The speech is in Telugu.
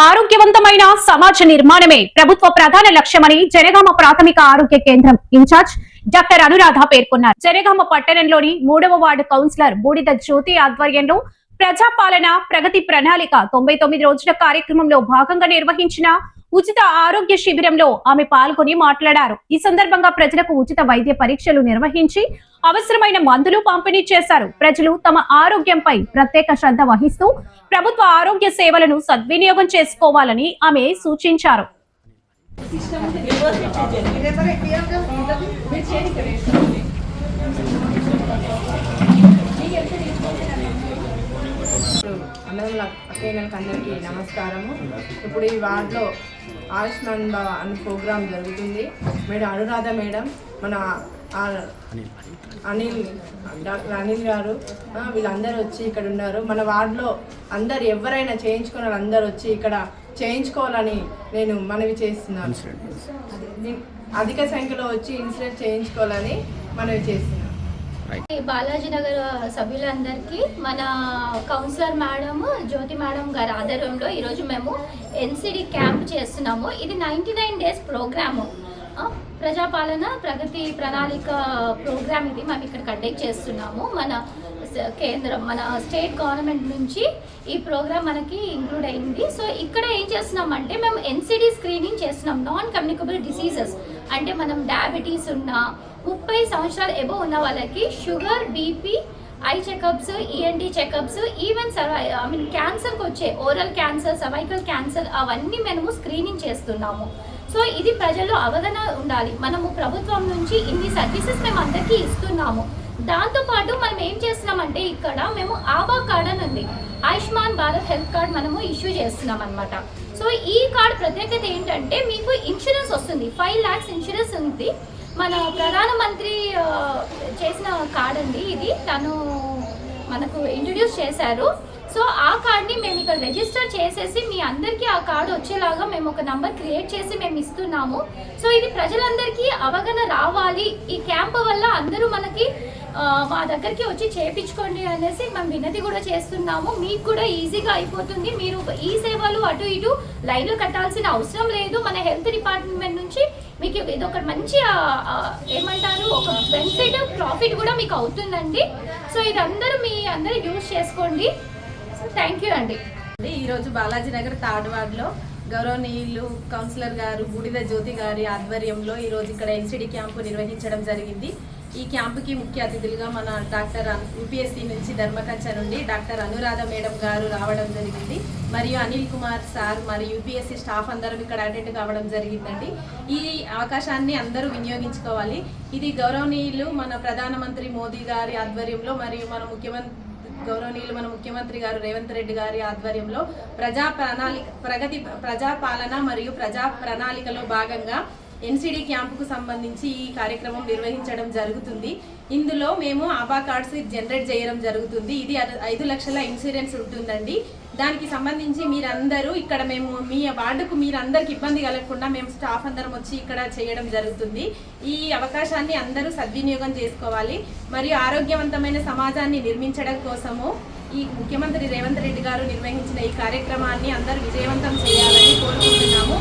ఆరోగ్యవంతమైన సమాజ నిర్మాణమే ప్రభుత్వ ప్రధాన లక్ష్యమని జనగామ ప్రాథమిక ఆరోగ్య కేంద్రం ఇన్ఛార్జ్ డాక్టర్ అనురాధ పేర్కొన్నారు. జనగామ పట్టణంలోని 3వ వార్డు కౌన్సిలర్ బూడిద జ్యోతి ఆధ్వర్యంలో ప్రజాపాలన ప్రగతి ప్రణాళిక 99 రోజుల కార్యక్రమంలో భాగంగా నిర్వహించిన ఉచిత ఆరోగ్య శిబిరంలో ఆమె పాల్గొని మాట్లాడారు. ఈ సందర్భంగా ప్రజలకు ఉచిత వైద్య పరీక్షలు నిర్వహించి అవసరమైన మందులు పంపిణీ చేశారు. ప్రజలు తమ ఆరోగ్యంపై ప్రత్యేక శ్రద్ధ వహిస్తూ ప్రభుత్వ ఆరోగ్య సేవలను సద్వినియోగం చేసుకోవాలని ఆమె సూచించారు. అందరికీ నమస్కారము. ఇప్పుడు ఈ వార్డులో ఆయుష్మాన్ భవ అనే ప్రోగ్రాం జరుగుతుంది. మేడం అనురాధ మేడం, మన డాక్టర్ అనిల్ గారు వీళ్ళందరూ వచ్చి ఇక్కడ ఉన్నారు. మన వార్డులో అందరు ఎవరైనా చేయించుకున్న అందరూ వచ్చి ఇక్కడ చేయించుకోవాలని నేను మనవి చేస్తున్నాను. అధిక సంఖ్యలో వచ్చి ఇన్సూరెన్స్ చేయించుకోవాలని మనవి చేస్తున్నాను. బాలాజీ నగర్ సభ్యులందరికీ మన కౌన్సిలర్ మేడం జ్యోతి మేడం గారి ఆధ్వర్యంలో ఈరోజు మేము ఎన్సిడి క్యాంప్ చేస్తున్నాము. ఇది 99 డేస్ ప్రోగ్రాము, ప్రజాపాలన ప్రగతి ప్రణాళిక ప్రోగ్రామ్. ఇది మేము ఇక్కడ కండక్ట్ చేస్తున్నాము. మన కేంద్రం, మన స్టేట్ గవర్నమెంట్ నుంచి ఈ ప్రోగ్రామ్ మనకి ఇంక్లూడ్ అయింది. సో ఇక్కడ ఏం చేస్తున్నామంటే మేము ఎన్సిడి స్క్రీనింగ్ చేస్తున్నాం. నాన్ కమ్యూనికబుల్ డిసీజెస్ అంటే మనం డయాబెటీస్ ఉన్న 30 సంవత్సరాలు ఎబో ఉన్న వాళ్ళకి sugar, BP, I checkups, ENT checkups, even క్యాన్సర్కి వచ్చే ఓరల్ క్యాన్సర్, సర్వైకల్ క్యాన్సర్ అవన్నీ మేము స్క్రీనింగ్ చేస్తున్నాము. సో ఇది ప్రజల్లో అవగాహన ఉండాలి. మనము ప్రభుత్వం నుంచి ఇన్ని సర్వీసెస్ మేము అందరికీ ఇస్తున్నాము. దాంతోపాటు మనం ఏం చేస్తున్నామంటే ఇక్కడ మేము ఆభా కార్డ్ అని ఉంది, ఆయుష్మాన్ భారత్ హెల్త్ కార్డ్ మనము ఇష్యూ చేస్తున్నాం అనమాట. సో ఈ కార్డ్ ప్రత్యేకత ఏంటంటే మీకు ఇన్సూరెన్స్ వస్తుంది, 5 lakhs ఇన్సూరెన్స్ ఉంది. మన ప్రధానమంత్రి చేసిన కార్డ్ అండి ఇది, తను మనకు ఇంట్రడ్యూస్ చేశారు. సో ఆ కార్డ్ని మేము ఇక్కడ రిజిస్టర్ చేసేసి మీ అందరికీ ఆ కార్డు వచ్చేలాగా మేము ఒక నంబర్ క్రియేట్ చేసి మేము ఇస్తున్నాము. సో ఇది ప్రజలందరికీ అవగాహన రావాలి. ఈ క్యాంప్ వల్ల అందరూ మనకి మా దగ్గరికి వచ్చి చేయించుకోండి అనేసి మేము వినతి కూడా చేస్తున్నాము. మీకు కూడా ఈజీగా అయిపోతుంది. మీరు ఈ సేవలు అటు ఇటు లైన్లో కట్టాల్సిన అవసరం లేదు. మన హెల్త్ డిపార్ట్మెంట్ నుంచి మీకు ఇది ఒక మంచి ఏమంటారు, ఒక బెనిఫిట్, ప్రాఫిట్ కూడా మీకు అవుతుందండి. సో ఇది మీ అందరూ యూజ్ చేసుకోండి. థ్యాంక్ యూ అండి. ఈరోజు బాలాజీ నగర్ 3rd వార్డులో గౌరవనీయులు కౌన్సిలర్ గారు బూడిద జ్యోతి గారి ఆధ్వర్యంలో ఈరోజు ఇక్కడ ఎన్సిడి క్యాంపు నిర్వహించడం జరిగింది. ఈ క్యాంపుకి ముఖ్య అతిథులుగా మన డాక్టర్ యూపీఎస్సీ నుంచి ధర్మకంచ నుండి డాక్టర్ అనురాధ మేడం గారు రావడం జరిగింది. మరియు అనిల్ కుమార్ సార్ మరియు యూపీఎస్సీ స్టాఫ్ అందరం ఇక్కడ అటెండ్ కావడం జరిగిందండి. ఈ అవకాశాన్ని అందరూ వినియోగించుకోవాలి. ఇది గౌరవనీయులు మన ప్రధానమంత్రి మోదీ గారి ఆధ్వర్యంలో మరియు మన ముఖ్యమంత్రి గారు రేవంత్ రెడ్డి గారి ఆధ్వర్యంలో ప్రజాపాలన మరియు ప్రజా ప్రణాళికలో భాగంగా ఎన్సిడి క్యాంపుకు సంబంధించి ఈ కార్యక్రమం నిర్వహించడం జరుగుతుంది. ఇందులో మేము ఆభా కార్డ్స్ జనరేట్ చేయడం జరుగుతుంది. ఇది 5 లక్షల ఇన్సూరెన్స్ ఉంటుందండి. దానికి సంబంధించి మీరందరూ ఇక్కడ మేము మీ వార్డుకు మీరందరికి ఇబ్బంది కలగకుండా మేము స్టాఫ్ అందరం వచ్చి ఇక్కడ చేయడం జరుగుతుంది. ఈ అవకాశాన్ని అందరూ సద్వినియోగం చేసుకోవాలి. మరియు ఆరోగ్యవంతమైన సమాజాన్ని నిర్మించడం కోసము ఈ ముఖ్యమంత్రి రేవంత్ రెడ్డి గారు నిర్వహించిన ఈ కార్యక్రమాన్ని అందరూ విజయవంతం చేయాలని కోరుకుంటున్నాము.